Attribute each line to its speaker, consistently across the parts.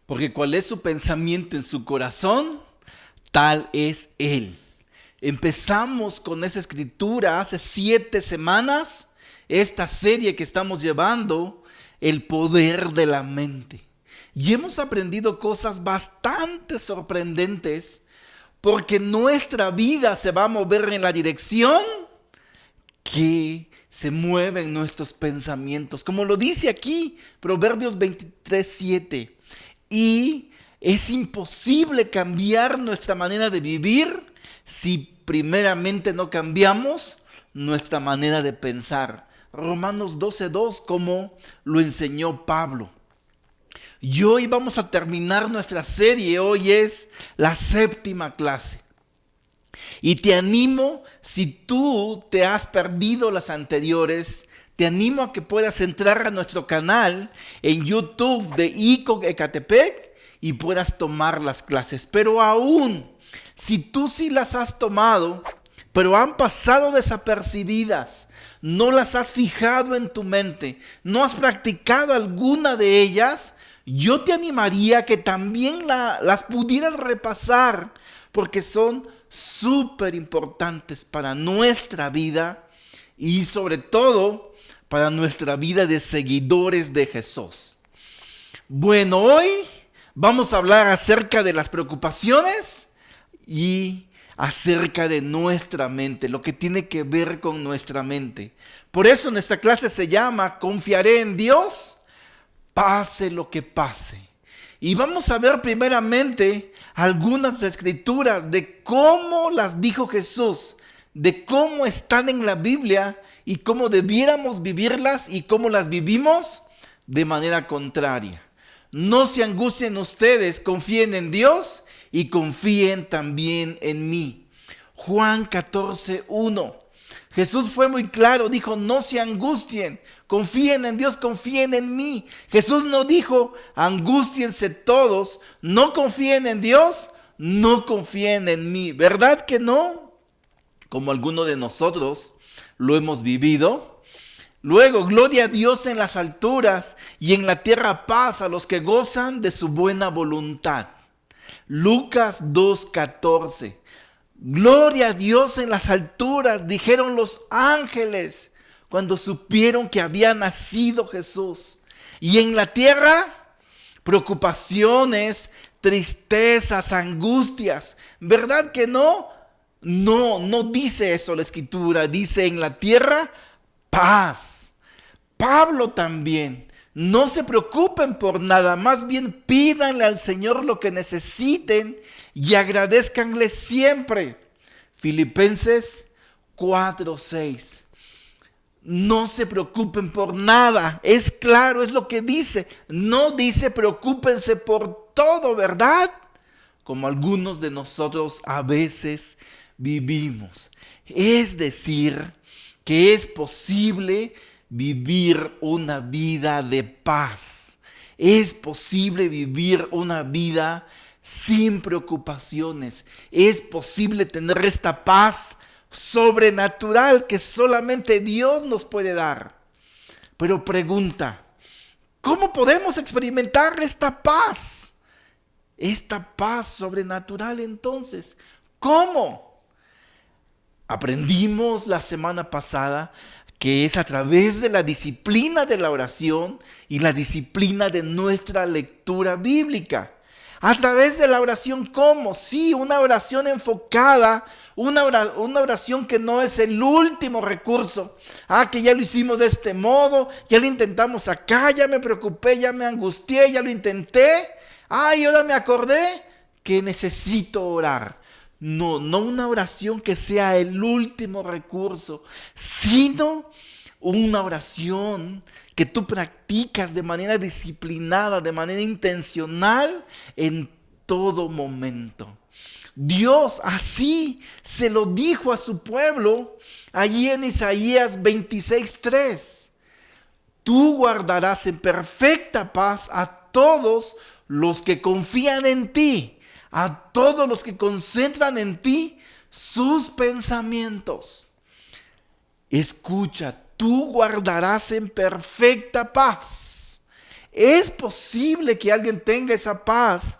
Speaker 1: Porque cuál es su pensamiento en su corazón, tal es él. Empezamos con esa escritura hace 7 semanas, esta serie que estamos llevando, el poder de la mente. Y hemos aprendido cosas bastante sorprendentes, porque nuestra vida se va a mover en la dirección que se mueven nuestros pensamientos. Como lo dice aquí, Proverbios 23:7. Y es imposible cambiar nuestra manera de vivir si primeramente no cambiamos nuestra manera de pensar. Romanos 12:2, como lo enseñó Pablo. Y hoy vamos a terminar nuestra serie. Hoy es la 7ª clase. Y te animo, si tú te has perdido las anteriores, te animo a que puedas entrar a nuestro canal en YouTube de ICOG Ecatepec y puedas tomar las clases. Pero aún, si tú sí las has tomado, pero han pasado desapercibidas, no las has fijado en tu mente, no has practicado alguna de ellas, yo te animaría a que también las pudieras repasar, porque son súper importantes para nuestra vida y sobre todo para nuestra vida de seguidores de Jesús. Bueno, hoy vamos a hablar acerca de las preocupaciones y acerca de nuestra mente, lo que tiene que ver con nuestra mente. Por eso nuestra clase se llama Confiaré en Dios, pase lo que pase. Y vamos a ver primeramente algunas escrituras de cómo las dijo Jesús, de cómo están en la Biblia y cómo debiéramos vivirlas y cómo las vivimos de manera contraria. No se angustien ustedes, confíen en Dios y confíen también en mí. Juan 14:1. Jesús fue muy claro, dijo, no se angustien, confíen en Dios, confíen en mí. Jesús no dijo, angústiense todos, no confíen en Dios, no confíen en mí. ¿Verdad que no? Como algunos de nosotros lo hemos vivido. Luego, gloria a Dios en las alturas y en la tierra paz a los que gozan de su buena voluntad. Lucas 2:14. Gloria a Dios en las alturas, dijeron los ángeles cuando supieron que había nacido Jesús. Y en la tierra, preocupaciones, tristezas, angustias. ¿Verdad que no? No dice eso la escritura. Dice en la tierra, paz. Pablo también. No se preocupen por nada, más bien pídanle al Señor lo que necesiten y agradézcanle siempre. Filipenses 4:6. No se preocupen por nada, es claro, es lo que dice. No dice preocúpense por todo, ¿verdad? Como algunos de nosotros a veces vivimos. Es decir, que es posible vivir una vida de paz. Es posible vivir una vida sin preocupaciones. Es posible tener esta paz sobrenatural que solamente Dios nos puede dar. Pero pregunta, ¿cómo podemos experimentar esta paz? Esta paz sobrenatural entonces, ¿cómo? Aprendimos la semana pasada que es a través de la disciplina de la oración y la disciplina de nuestra lectura bíblica. A través de la oración, ¿cómo? Sí, una oración enfocada, una oración que no es el último recurso. Que ya lo hicimos de este modo, ya lo intentamos acá, ya me preocupé, ya me angustié, ya lo intenté. Y ahora me acordé que necesito orar. No una oración que sea el último recurso, sino una oración que tú practicas de manera disciplinada, de manera intencional en todo momento. Dios así se lo dijo a su pueblo allí en Isaías 26:3. Tú guardarás en perfecta paz a todos los que confían en ti, a todos los que concentran en ti sus pensamientos. Escucha, tú guardarás en perfecta paz. ¿Es posible que alguien tenga esa paz,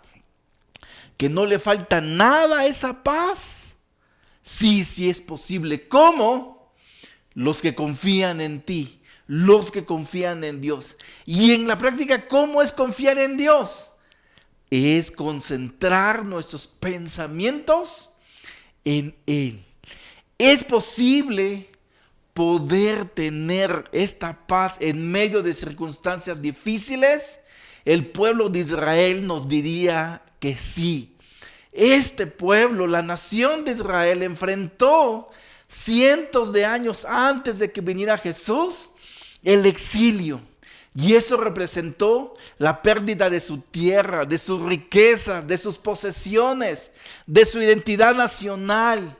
Speaker 1: que no le falta nada a esa paz? Sí, sí es posible. ¿Cómo? Los que confían en ti, los que confían en Dios. Y en la práctica, ¿cómo es confiar en Dios? Es concentrar nuestros pensamientos en Él. Es posible poder tener esta paz en medio de circunstancias difíciles. El pueblo de Israel nos diría que sí. Este pueblo, la nación de Israel, enfrentó cientos de años antes de que viniera Jesús el exilio. Y eso representó la pérdida de su tierra, de sus riquezas, de sus posesiones, de su identidad nacional,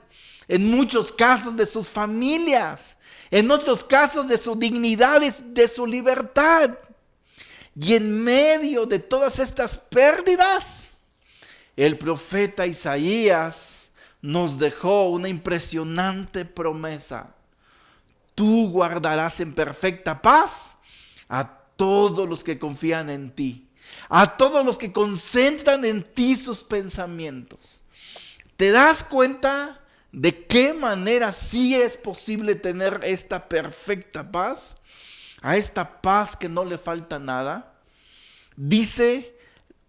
Speaker 1: en muchos casos de sus familias, en otros casos de su dignidad y de su libertad. Y en medio de todas estas pérdidas, el profeta Isaías nos dejó una impresionante promesa. Tú guardarás en perfecta paz a todos los que confían en ti, a todos los que concentran en ti sus pensamientos. ¿Te das cuenta de qué manera sí es posible tener esta perfecta paz? A esta paz que no le falta nada. Dice,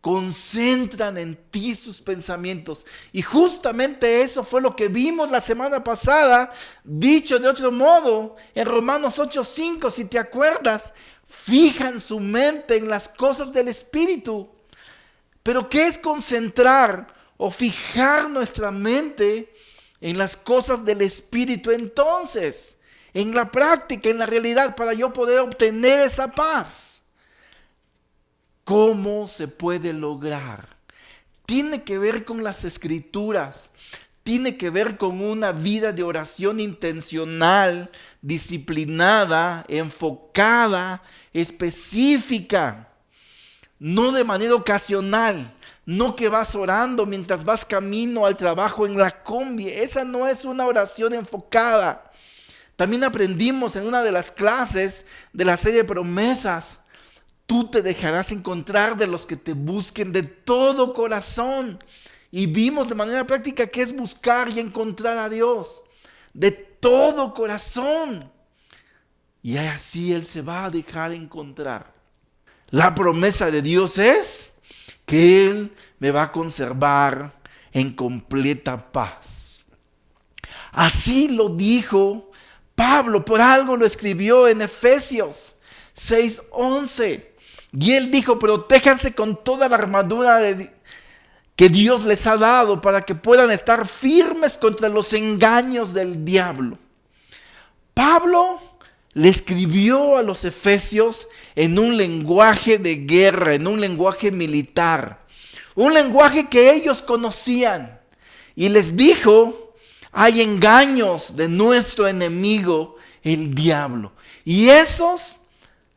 Speaker 1: concentran en ti sus pensamientos. Y justamente eso fue lo que vimos la semana pasada, dicho de otro modo, en Romanos 8:5, si te acuerdas. Fijan su mente en las cosas del Espíritu. Pero ¿qué es concentrar o fijar nuestra mente en las cosas del Espíritu? Entonces, en la práctica, en la realidad, para yo poder obtener esa paz, ¿cómo se puede lograr? Tiene que ver con las Escrituras, tiene que ver con una vida de oración intencional, disciplinada, enfocada, específica, no de manera ocasional, no que vas orando mientras vas camino al trabajo en la combi. Esa no es una oración enfocada. También aprendimos en una de las clases de la serie Promesas, tú te dejarás encontrar de los que te busquen de todo corazón. Y vimos de manera práctica que es buscar y encontrar a Dios de todo corazón. Y así Él se va a dejar encontrar. La promesa de Dios es que Él me va a conservar en completa paz. Así lo dijo Pablo, por algo lo escribió en Efesios 6:11. Y él dijo, protéjanse con toda la armadura que Dios les ha dado para que puedan estar firmes contra los engaños del diablo. Pablo le escribió a los efesios en un lenguaje de guerra, en un lenguaje militar, un lenguaje que ellos conocían. Y les dijo, hay engaños de nuestro enemigo, el diablo. Y esos,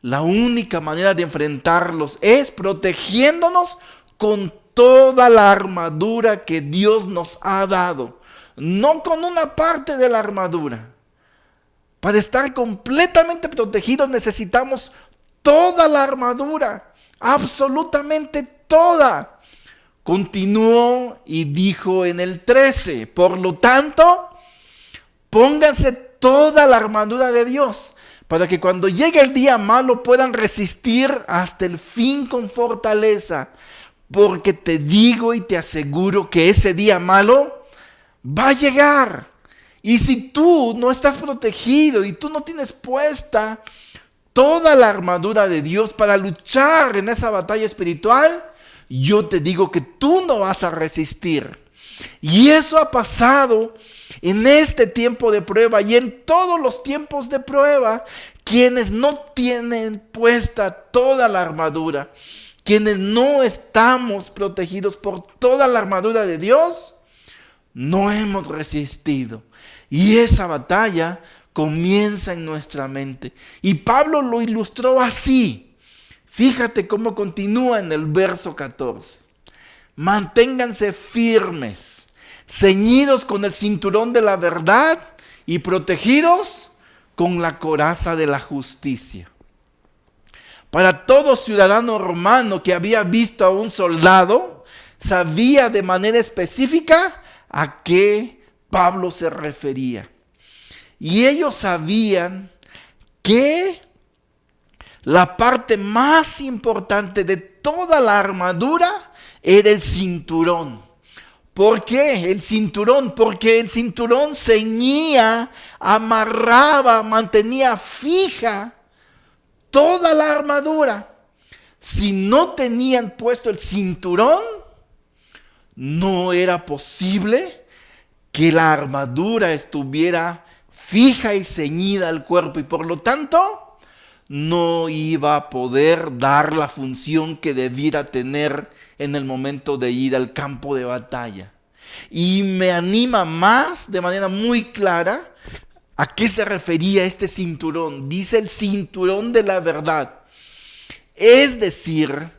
Speaker 1: la única manera de enfrentarlos es protegiéndonos con toda la armadura que Dios nos ha dado. No con una parte de la armadura. Para estar completamente protegidos necesitamos toda la armadura, absolutamente toda. Continuó y dijo en el 13, por lo tanto, pónganse toda la armadura de Dios, para que cuando llegue el día malo puedan resistir hasta el fin con fortaleza. Porque te digo y te aseguro que ese día malo va a llegar. Y si tú no estás protegido y tú no tienes puesta toda la armadura de Dios para luchar en esa batalla espiritual, yo te digo que tú no vas a resistir. Y eso ha pasado en este tiempo de prueba y en todos los tiempos de prueba. Quienes no tienen puesta toda la armadura, quienes no estamos protegidos por toda la armadura de Dios, no hemos resistido. Y esa batalla comienza en nuestra mente. Y Pablo lo ilustró así. Fíjate cómo continúa en el verso 14. Manténganse firmes, ceñidos con el cinturón de la verdad y protegidos con la coraza de la justicia. Para todo ciudadano romano que había visto a un soldado, sabía de manera específica a qué Pablo se refería. Y ellos sabían que la parte más importante de toda la armadura era el cinturón. ¿Por qué el cinturón? Porque el cinturón ceñía, amarraba, mantenía fija toda la armadura. Si no tenían puesto el cinturón, no era posible que la armadura estuviera fija y ceñida al cuerpo, y por lo tanto no iba a poder dar la función que debiera tener en el momento de ir al campo de batalla. Y me anima más, de manera muy clara, a qué se refería este cinturón. Dice el cinturón de la verdad. Es decir,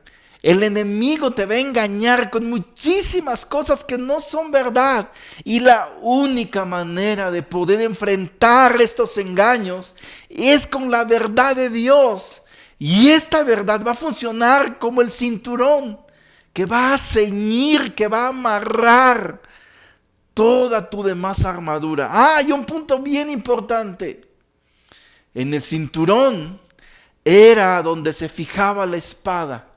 Speaker 1: el enemigo te va a engañar con muchísimas cosas que no son verdad. Y la única manera de poder enfrentar estos engaños es con la verdad de Dios. Y esta verdad va a funcionar como el cinturón que va a ceñir, que va a amarrar toda tu demás armadura. Hay un punto bien importante. En el cinturón era donde se fijaba la espada.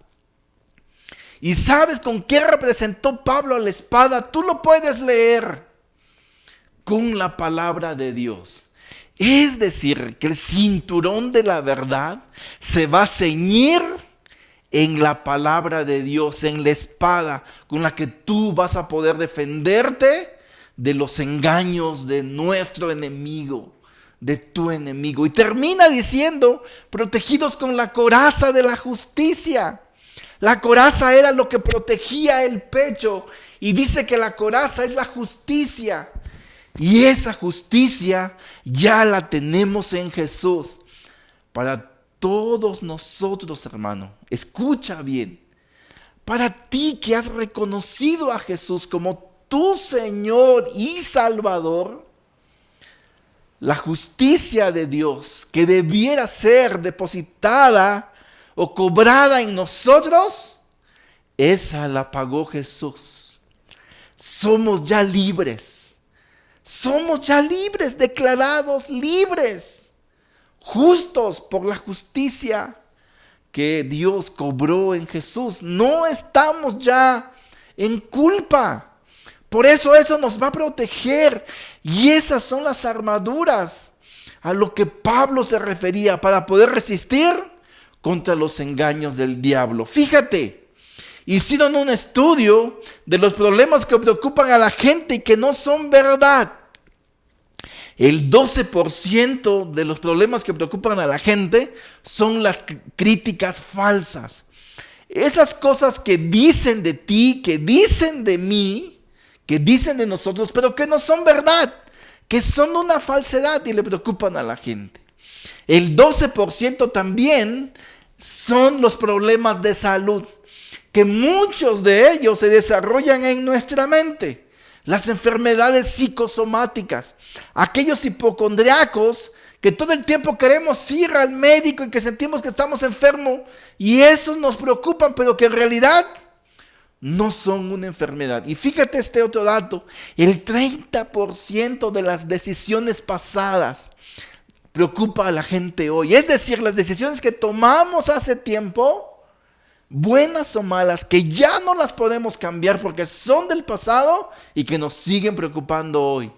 Speaker 1: ¿Y sabes con qué representó Pablo la espada? Tú lo puedes leer con la palabra de Dios. Es decir, que el cinturón de la verdad se va a ceñir en la palabra de Dios, en la espada con la que tú vas a poder defenderte de los engaños de nuestro enemigo, de tu enemigo. Y termina diciendo, protegidos con la coraza de la justicia. La coraza era lo que protegía el pecho, y dice que la coraza es la justicia. Y esa justicia ya la tenemos en Jesús. Para todos nosotros, hermano, escucha bien. Para ti que has reconocido a Jesús como tu Señor y Salvador, la justicia de Dios que debiera ser depositada o cobrada en nosotros, esa la pagó Jesús. Somos ya libres. Somos ya libres, declarados libres, justos por la justicia que Dios cobró en Jesús. No estamos ya en culpa. Por eso nos va a proteger. Y esas son las armaduras a lo que Pablo se refería para poder resistir contra los engaños del diablo. Fíjate, hicieron un estudio de los problemas que preocupan a la gente y que no son verdad. El 12% de los problemas que preocupan a la gente son las críticas falsas. Esas cosas que dicen de ti, que dicen de mí, que dicen de nosotros, pero que no son verdad, que son una falsedad y le preocupan a la gente. El 12% también son los problemas de salud, que muchos de ellos se desarrollan en nuestra mente. Las enfermedades psicosomáticas, aquellos hipocondriacos que todo el tiempo queremos ir al médico y que sentimos que estamos enfermos, y esos nos preocupan, pero que en realidad no son una enfermedad. Y fíjate este otro dato, el 30% de las decisiones pasadas preocupa a la gente hoy. Es decir, las decisiones que tomamos hace tiempo, buenas o malas, que ya no las podemos cambiar porque son del pasado y que nos siguen preocupando hoy.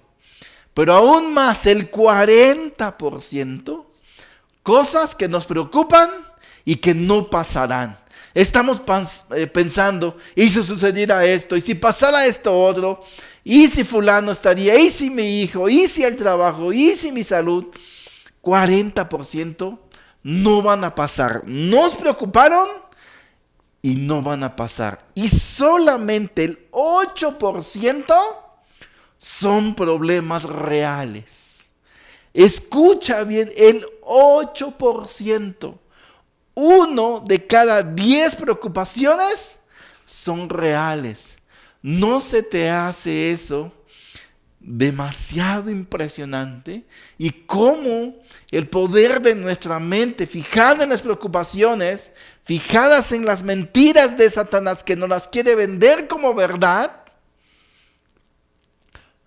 Speaker 1: Pero aún más, el 40%, cosas que nos preocupan y que no pasarán. Estamos pensando, ¿y si sucediera esto? ¿Y si pasara esto otro? ¿Y si fulano estaría? ¿Y si mi hijo? ¿Y si el trabajo? ¿Y si mi salud? 40% no van a pasar. Nos preocuparon y no van a pasar. Y solamente el 8% son problemas reales. Escucha bien, el 8%. 1 de cada 10 preocupaciones son reales. ¿No se te hace eso demasiado impresionante y cómo el poder de nuestra mente, fijada en las preocupaciones, fijadas en las mentiras de Satanás que nos las quiere vender como verdad,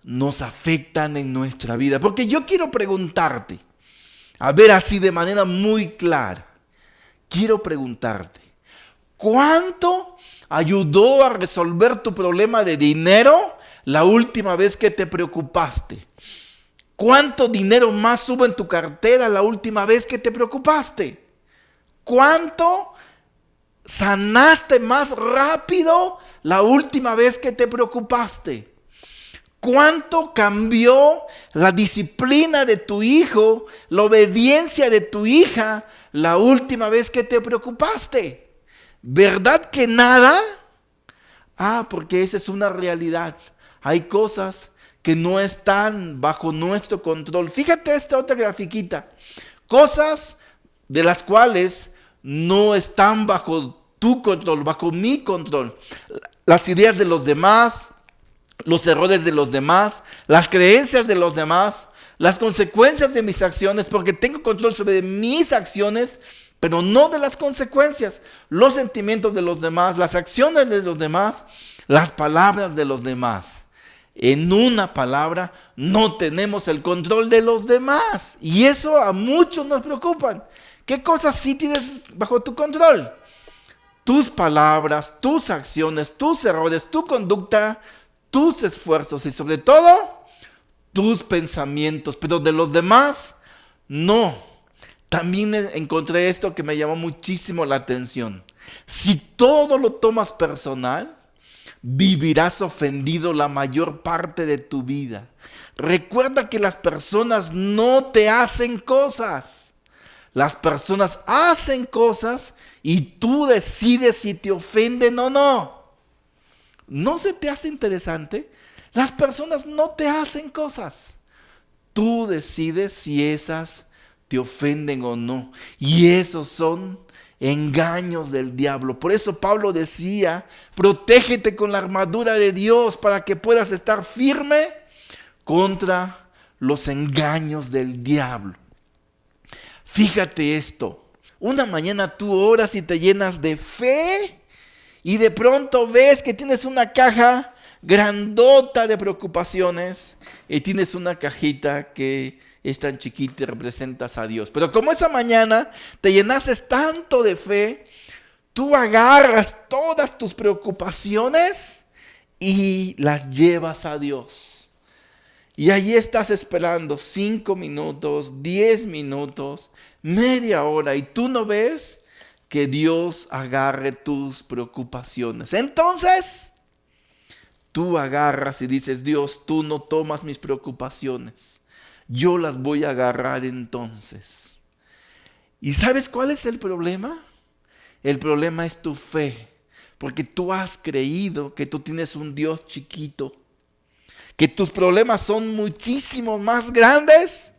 Speaker 1: nos afectan en nuestra vida. Porque yo quiero preguntarte, a ver así de manera muy clara, quiero preguntarte, ¿cuánto ayudó a resolver tu problema de dinero la última vez que te preocupaste? ¿Cuánto dinero más hubo en tu cartera la última vez que te preocupaste? ¿Cuánto sanaste más rápido la última vez que te preocupaste? ¿Cuánto cambió la disciplina de tu hijo, la obediencia de tu hija la última vez que te preocupaste? ¿Verdad que nada? Porque esa es una realidad. Hay cosas que no están bajo nuestro control. Fíjate esta otra grafiquita. Cosas de las cuales no están bajo tu control, bajo mi control. Las ideas de los demás, los errores de los demás, las creencias de los demás, las consecuencias de mis acciones, porque tengo control sobre mis acciones, pero no de las consecuencias, los sentimientos de los demás, las acciones de los demás, las palabras de los demás. En una palabra, no tenemos el control de los demás. Y eso a muchos nos preocupan. ¿Qué cosas sí tienes bajo tu control? Tus palabras, tus acciones, tus errores, tu conducta, tus esfuerzos y sobre todo, tus pensamientos. Pero de los demás, no. También encontré esto que me llamó muchísimo la atención. Si todo lo tomas personal, vivirás ofendido la mayor parte de tu vida. Recuerda que las personas no te hacen cosas. Las personas hacen cosas y tú decides si te ofenden o no. ¿No se te hace interesante? Las personas no te hacen cosas. Tú decides si esas te ofenden o no. Y esos son engaños del diablo. Por eso Pablo decía, protégete con la armadura de Dios para que puedas estar firme contra los engaños del diablo. Fíjate esto, una mañana tú oras y te llenas de fe y de pronto ves que tienes una caja grandota de preocupaciones y tienes una cajita que es tan chiquita y representas a Dios. Pero como esa mañana te llenaste tanto de fe, tú agarras todas tus preocupaciones y las llevas a Dios. Y allí estás esperando 5 minutos, 10 minutos, media hora y tú no ves que Dios agarre tus preocupaciones. Entonces, tú agarras y dices, Dios, tú no tomas mis preocupaciones. Yo las voy a agarrar entonces. ¿Y sabes cuál es el problema? El problema es tu fe. Porque tú has creído que tú tienes un Dios chiquito. Que tus problemas son muchísimo más grandes.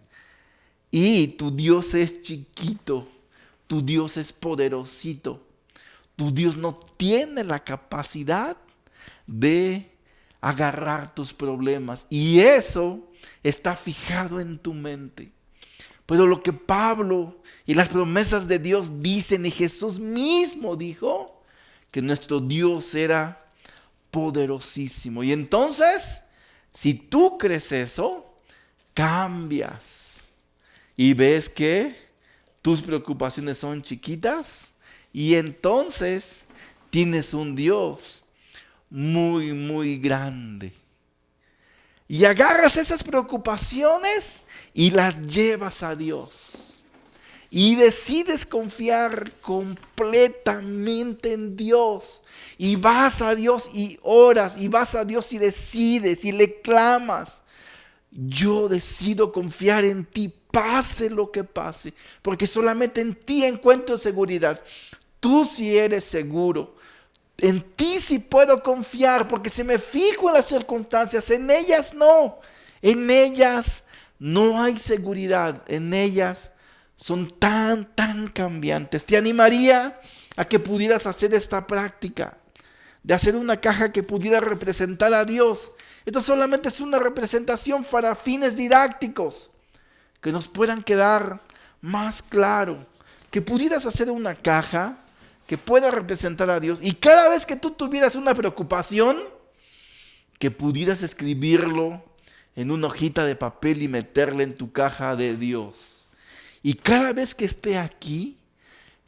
Speaker 1: Y tu Dios es chiquito. Tu Dios es poderosito. Tu Dios no tiene la capacidad de agarrar tus problemas. Y eso está fijado en tu mente. Pero lo que Pablo y las promesas de Dios dicen, y Jesús mismo dijo, que nuestro Dios era poderosísimo. Y entonces, si tú crees eso, cambias. Y ves que tus preocupaciones son chiquitas. Y entonces tienes un Dios muy, muy grande. Y agarras esas preocupaciones y las llevas a Dios. Y decides confiar completamente en Dios. Y vas a Dios y oras. Y vas a Dios y decides y le clamas. Yo decido confiar en ti, pase lo que pase. Porque solamente en ti encuentro seguridad. Tú sí eres seguro. En ti sí puedo confiar, porque si me fijo en las circunstancias, en ellas no. En ellas no hay seguridad. En ellas son tan cambiantes. Te animaría a que pudieras hacer esta práctica de hacer una caja que pudiera representar a Dios. Esto solamente es una representación para fines didácticos, que nos puedan quedar más claro. Que pudieras hacer una caja que pueda representar a Dios, y cada vez que tú tuvieras una preocupación, que pudieras escribirlo en una hojita de papel y meterla en tu caja de Dios. Y cada vez que esté aquí,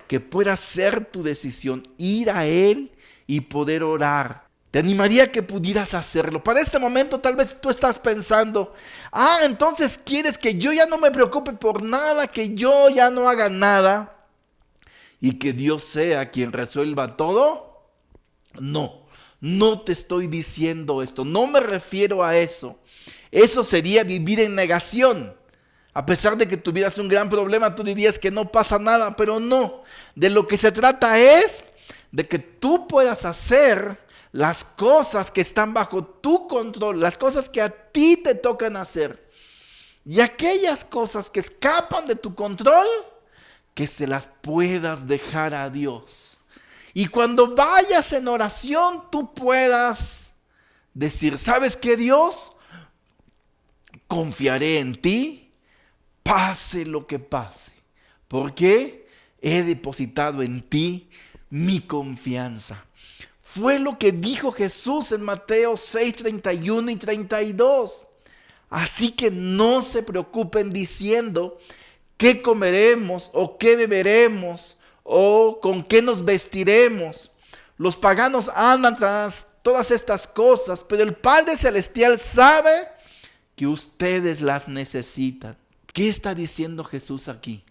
Speaker 1: que pueda ser tu decisión, ir a Él y poder orar. Te animaría a que pudieras hacerlo. Para este momento tal vez tú estás pensando, entonces quieres que yo ya no me preocupe por nada, que yo ya no haga nada y que Dios sea quien resuelva todo. No, no te estoy diciendo esto, no me refiero a eso. Eso sería vivir en negación. A pesar de que tuvieras un gran problema, tú dirías que no pasa nada, pero no. De lo que se trata es de que tú puedas hacer las cosas que están bajo tu control, las cosas que a ti te tocan hacer. Y aquellas cosas que escapan de tu control, que se las puedas dejar a Dios. Y cuando vayas en oración, tú puedas decir, ¿sabes qué, Dios? Confiaré en ti, pase lo que pase, porque he depositado en ti mi confianza. Fue lo que dijo Jesús en Mateo 6, 31 y 32. Así que no se preocupen diciendo qué comeremos o qué beberemos o con qué nos vestiremos. Los paganos andan tras todas estas cosas, pero el Padre Celestial sabe que ustedes las necesitan. ¿Qué está diciendo Jesús aquí?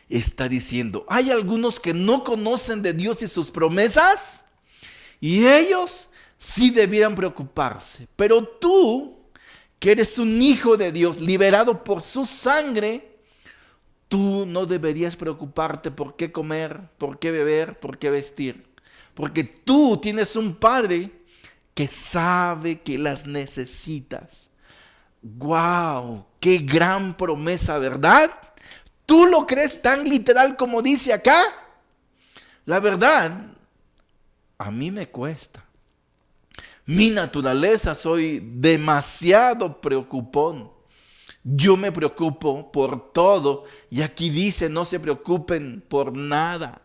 Speaker 1: Está diciendo, hay algunos que no conocen de Dios y sus promesas, y ellos sí debieran preocuparse. Pero tú, que eres un hijo de Dios, liberado por su sangre, tú no deberías preocuparte por qué comer, por qué beber, por qué vestir. Porque tú tienes un Padre que sabe que las necesitas. ¡Wow! ¡Qué gran promesa!, ¿verdad? ¿Tú lo crees tan literal como dice acá? La verdad, a mí me cuesta. Mi naturaleza, soy demasiado preocupón. Yo me preocupo por todo. Y aquí dice, no se preocupen por nada.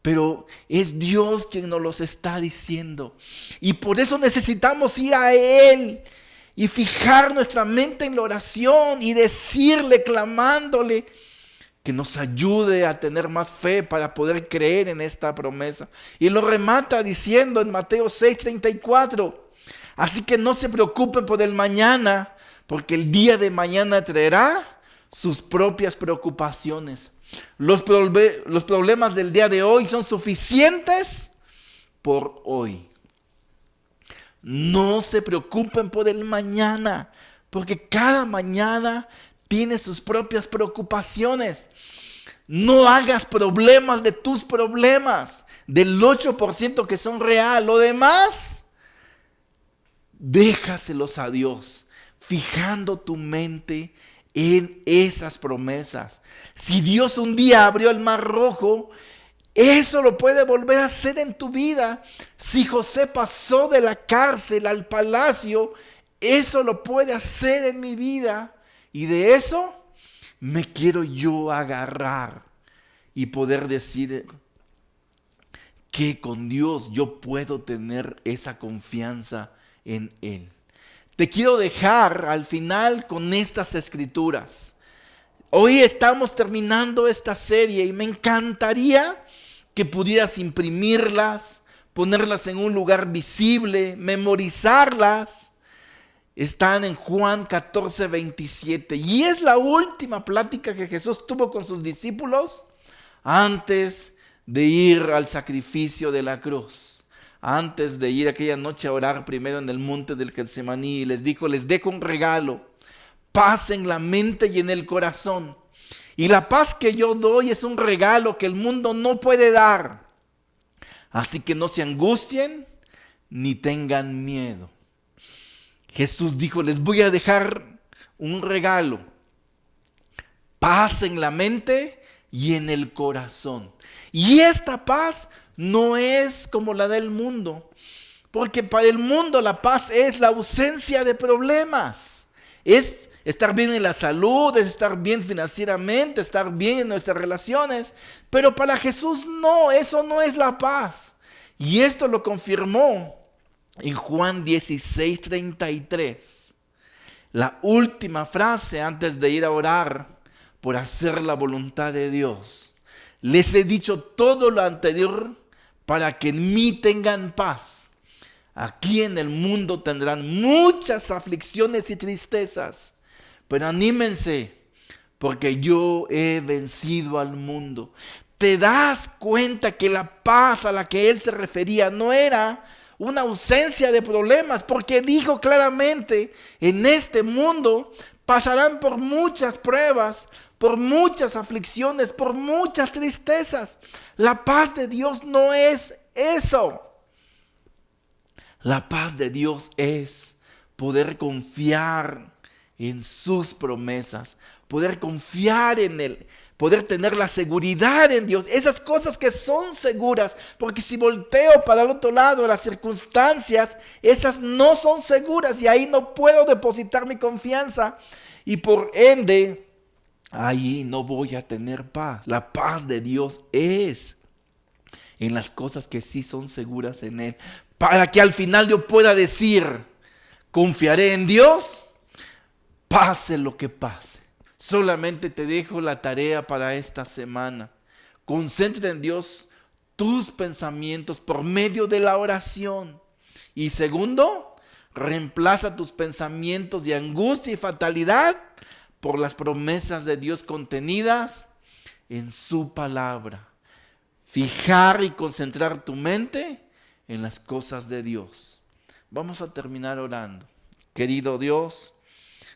Speaker 1: Pero es Dios quien nos los está diciendo. Y por eso necesitamos ir a Él y fijar nuestra mente en la oración y decirle, clamándole, que nos ayude a tener más fe para poder creer en esta promesa. Y lo remata diciendo en Mateo 6, 34. Así que no se preocupen por el mañana, porque el día de mañana traerá sus propias preocupaciones. Los problemas del día de hoy son suficientes por hoy. No se preocupen por el mañana, porque cada mañana tiene sus propias preocupaciones. No hagas problemas de tus problemas, del 8% que son real. Lo demás, déjaselos a Dios, fijando tu mente en esas promesas. Si Dios un día abrió el mar rojo, eso lo puede volver a hacer en tu vida. Si José pasó de la cárcel al palacio, eso lo puede hacer en mi vida. Y de eso me quiero yo agarrar y poder decir que con Dios yo puedo tener esa confianza en Él. Te quiero dejar al final con estas escrituras. Hoy estamos terminando esta serie y me encantaría que pudieras imprimirlas, ponerlas en un lugar visible, memorizarlas. Están en Juan 14, 27. Y es la última plática que Jesús tuvo con sus discípulos antes de ir al sacrificio de la cruz. Antes de ir aquella noche a orar primero en el monte del Getsemaní. Les dijo, les dejo un regalo. Paz en la mente y en el corazón. Y la paz que yo doy es un regalo que el mundo no puede dar. Así que no se angustien ni tengan miedo. Jesús dijo, les voy a dejar un regalo. Paz en la mente y en el corazón. Y esta paz no es como la del mundo. Porque para el mundo la paz es la ausencia de problemas. Es estar bien en la salud, es estar bien financieramente, estar bien en nuestras relaciones. Pero para Jesús no, eso no es la paz. Y esto lo confirmó en Juan 16:33. La última frase antes de ir a orar por hacer la voluntad de Dios. Les he dicho todo lo anterior para que en mí tengan paz. Aquí en el mundo tendrán muchas aflicciones y tristezas, pero anímense, porque yo he vencido al mundo. ¿Te das cuenta que la paz a la que él se refería no era una ausencia de problemas? Porque dijo claramente, en este mundo pasarán por muchas pruebas, por muchas aflicciones, por muchas tristezas. La paz de Dios no es eso. La paz de Dios es poder confiar en sus promesas, poder confiar en Él, poder tener la seguridad en Dios, esas cosas que son seguras, porque si volteo para el otro lado, las circunstancias, esas no son seguras y ahí no puedo depositar mi confianza y por ende, ahí no voy a tener paz. La paz de Dios es en las cosas que sí son seguras en Él, para que al final yo pueda decir, confiaré en Dios, pase lo que pase. Solamente te dejo la tarea para esta semana. Concentra en Dios tus pensamientos por medio de la oración. Y segundo, reemplaza tus pensamientos de angustia y fatalidad por las promesas de Dios contenidas en su palabra. Fijar y concentrar tu mente en las cosas de Dios. Vamos a terminar orando. Querido Dios,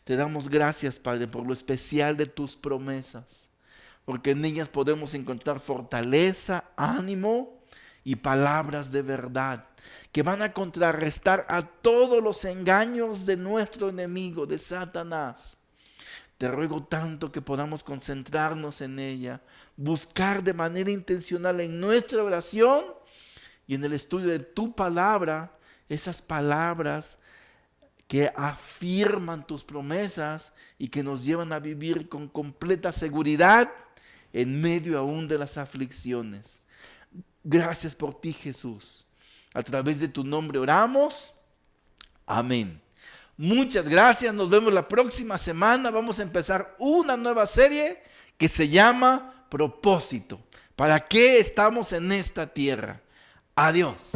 Speaker 1: te damos gracias, Padre, por lo especial de tus promesas, porque en ellas podemos encontrar fortaleza, ánimo y palabras de verdad que van a contrarrestar a todos los engaños de nuestro enemigo, de Satanás. Te ruego tanto que podamos concentrarnos en ella, buscar de manera intencional en nuestra oración y en el estudio de tu palabra, esas palabras que afirman tus promesas y que nos llevan a vivir con completa seguridad en medio aún de las aflicciones. Gracias por ti, Jesús. A través de tu nombre oramos. Amén. Muchas gracias. Nos vemos la próxima semana. Vamos a empezar una nueva serie que se llama Propósito. ¿Para qué estamos en esta tierra? Adiós.